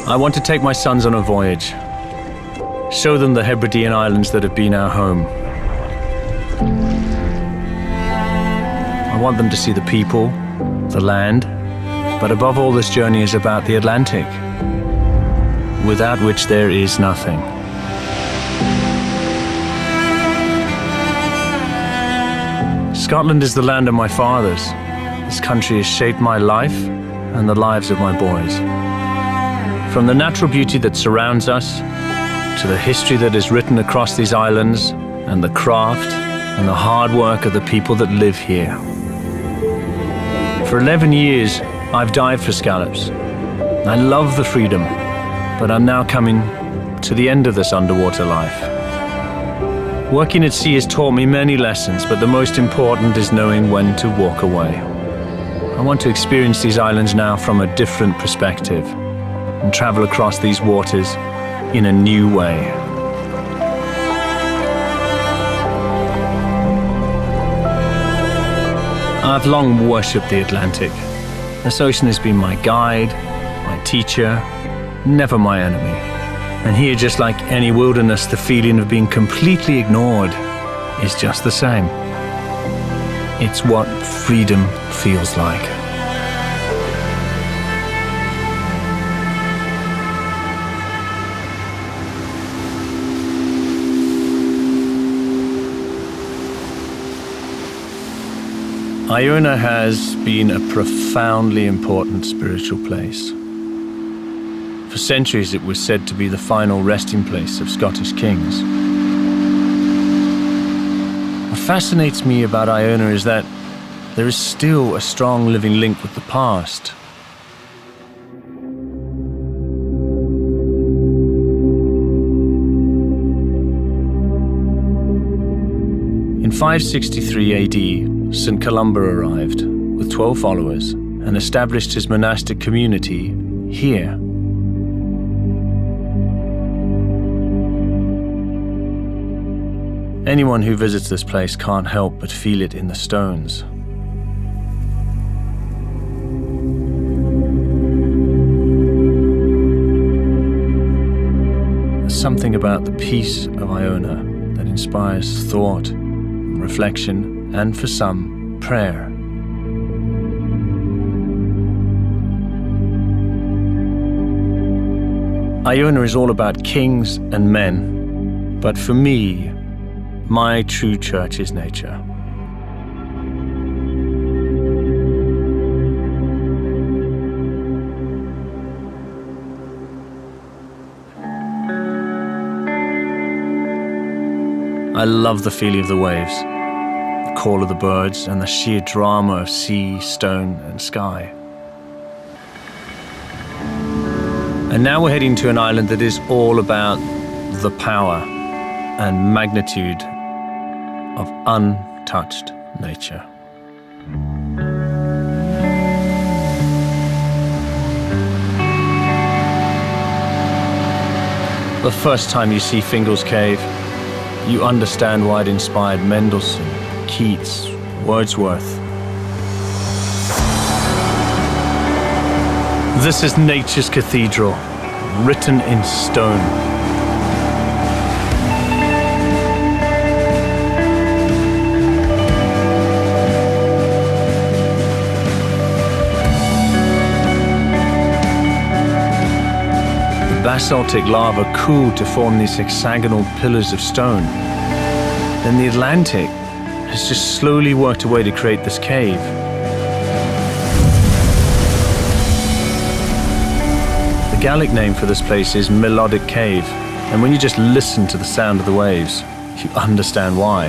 I want to take my sons on a voyage, show them the Hebridean islands that have been our home. I want them to see the people, the land, but above all, this journey is about the Atlantic, without which there is nothing. Scotland is the land of my fathers. This country has shaped my life and the lives of my boys. From the natural beauty that surrounds us, to the history that is written across these islands, and the craft and the hard work of the people that live here. For 11 years, I've dived for scallops. I love the freedom, but I'm now coming to the end of this underwater life. Working at sea has taught me many lessons, but the most important is knowing when to walk away. I want to experience these islands now from a different perspective and travel across these waters in a new way. I've long worshipped the Atlantic. This ocean has been my guide, my teacher, never my enemy. And here, just like any wilderness, the feeling of being completely ignored is just the same. It's what freedom feels like. Iona has been a profoundly important spiritual place. For centuries it was said to be the final resting place of Scottish kings. What fascinates me about Iona is that there is still a strong living link with the past. In 563 AD, St. Columba arrived with 12 followers and established his monastic community here. Anyone who visits this place can't help but feel it in the stones. There's something about the peace of Iona that inspires thought, reflection, and for some, prayer. Iona is all about kings and men, but for me, my true church is nature. I love the feeling of the waves, the call of the birds, and the sheer drama of sea, stone, and sky. And now we're heading to an island that is all about the power and magnitude of untouched nature. The first time you see Fingal's Cave, you understand why it inspired Mendelssohn, Keats, Wordsworth. This is nature's cathedral, written in stone. Basaltic lava cooled to form these hexagonal pillars of stone. Then the Atlantic has just slowly worked away to create this cave. The Gaelic name for this place is Melodic Cave, and when you just listen to the sound of the waves, you understand why.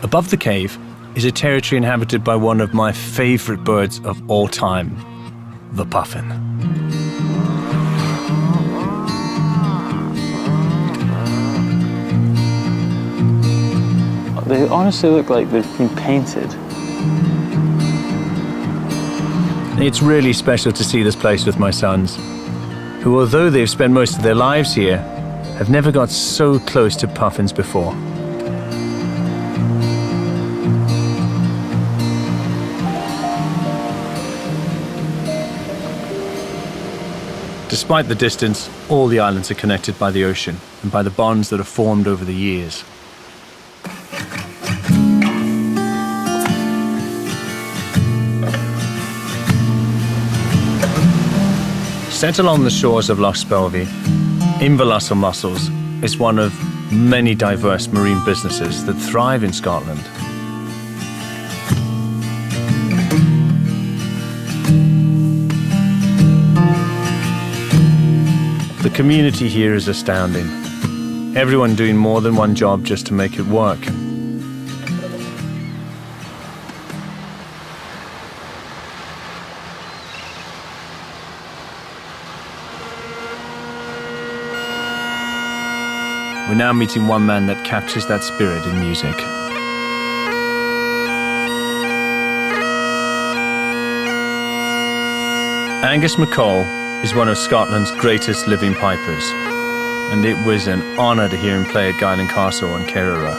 Above the cave is a territory inhabited by one of my favorite birds of all time, the puffin. They honestly look like they've been painted. It's really special to see this place with my sons, who, although they've spent most of their lives here, have never got so close to puffins before. Despite the distance, all the islands are connected by the ocean and by the bonds that have formed over the years. Set along the shores of Loch Spelvey, Inverloch Mussels is one of many diverse marine businesses that thrive in Scotland. The community here is astounding. Everyone doing more than one job just to make it work. We're now meeting one man that captures that spirit in music. Angus MacColl is one of Scotland's greatest living pipers, and it was an honour to hear him play at Guyland Castle in Kerala.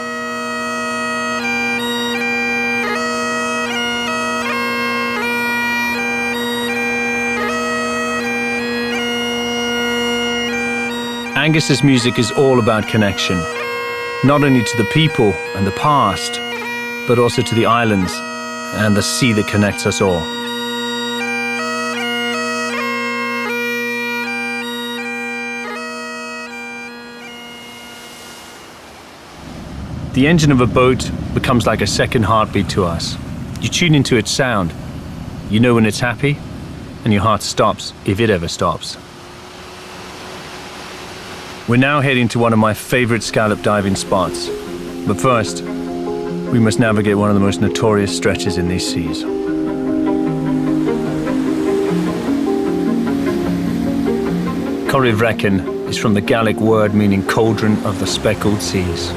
Angus's music is all about connection, not only to the people and the past, but also to the islands and the sea that connects us all. The engine of a boat becomes like a second heartbeat to us. You tune into its sound, you know when it's happy, and your heart stops if it ever stops. We're now heading to one of my favourite scallop diving spots. But first, we must navigate one of the most notorious stretches in these seas. Corrib Reckon is from the Gaelic word meaning cauldron of the speckled seas.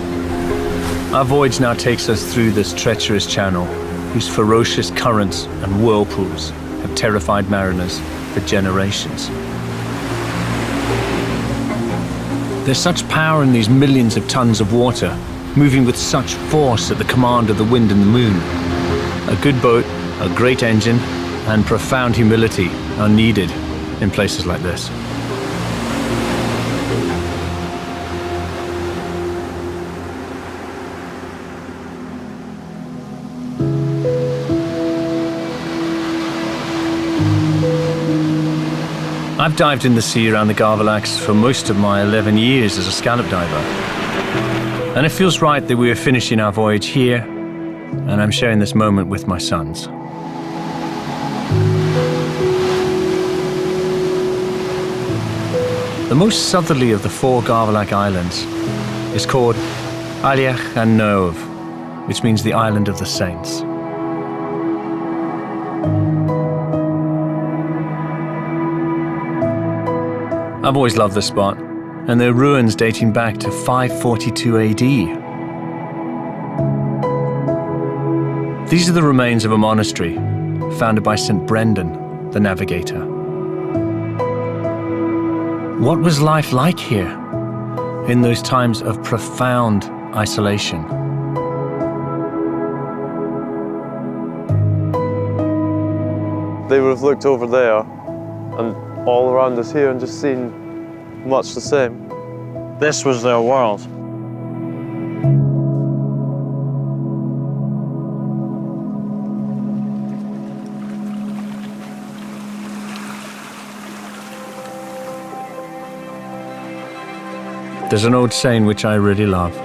Our voyage now takes us through this treacherous channel, whose ferocious currents and whirlpools have terrified mariners for generations. There's such power in these millions of tons of water, moving with such force at the command of the wind and the moon. A good boat, a great engine, and profound humility are needed in places like this. I've dived in the sea around the Garvalax for most of my 11 years as a scallop diver. And it feels right that we are finishing our voyage here, and I'm sharing this moment with my sons. The most southerly of the 4 Garvalax Islands is called Aileach an Nov, which means the Island of the Saints. I've always loved this spot, and there are ruins dating back to 542 AD. These are the remains of a monastery founded by St. Brendan, the navigator. What was life like here in those times of profound isolation? They would have looked over there and all around us here and just seen much the same. This was their world. There's an old saying which I really love.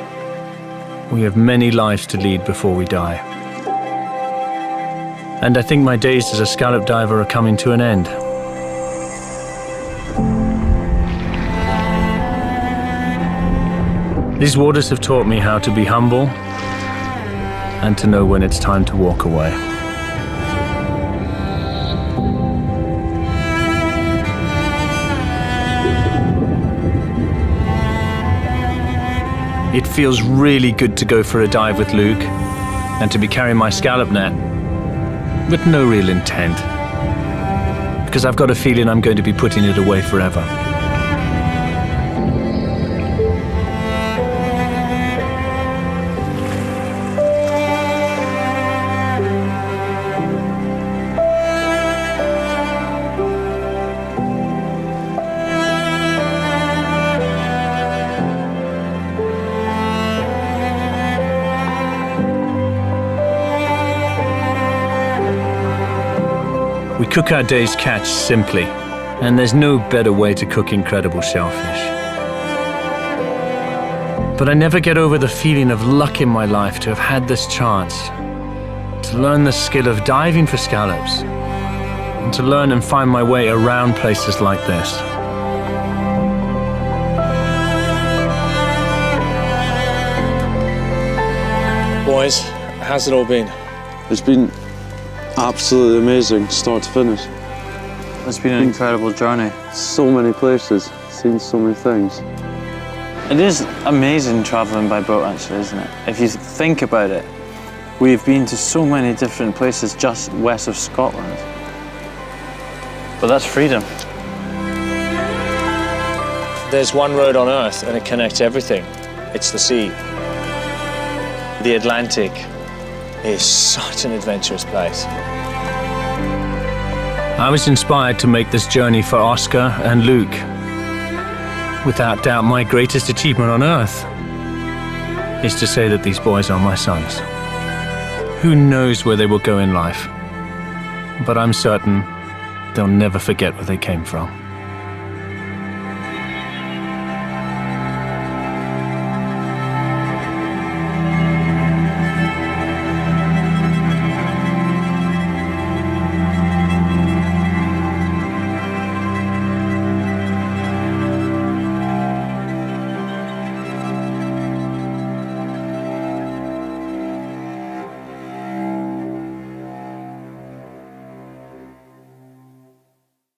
We have many lives to lead before we die. And I think my days as a scallop diver are coming to an end. These waters have taught me how to be humble and to know when it's time to walk away. It feels really good to go for a dive with Luke and to be carrying my scallop net, with no real intent, because I've got a feeling I'm going to be putting it away forever. We cook our day's catch simply, and there's no better way to cook incredible shellfish. But I never get over the feeling of luck in my life to have had this chance to learn the skill of diving for scallops and to learn and find my way around places like this. Boys, how's it all been? It's been absolutely amazing, start to finish. It's been an incredible journey. So many places, seen so many things. It is amazing travelling by boat, actually, isn't it? If you think about it, we've been to so many different places just west of Scotland. But that's freedom. There's one road on Earth and it connects everything. It's the sea. The Atlantic is such an adventurous place. I was inspired to make this journey for Oscar and Luke. Without doubt, my greatest achievement on Earth is to say that these boys are my sons. Who knows where they will go in life, but I'm certain they'll never forget where they came from.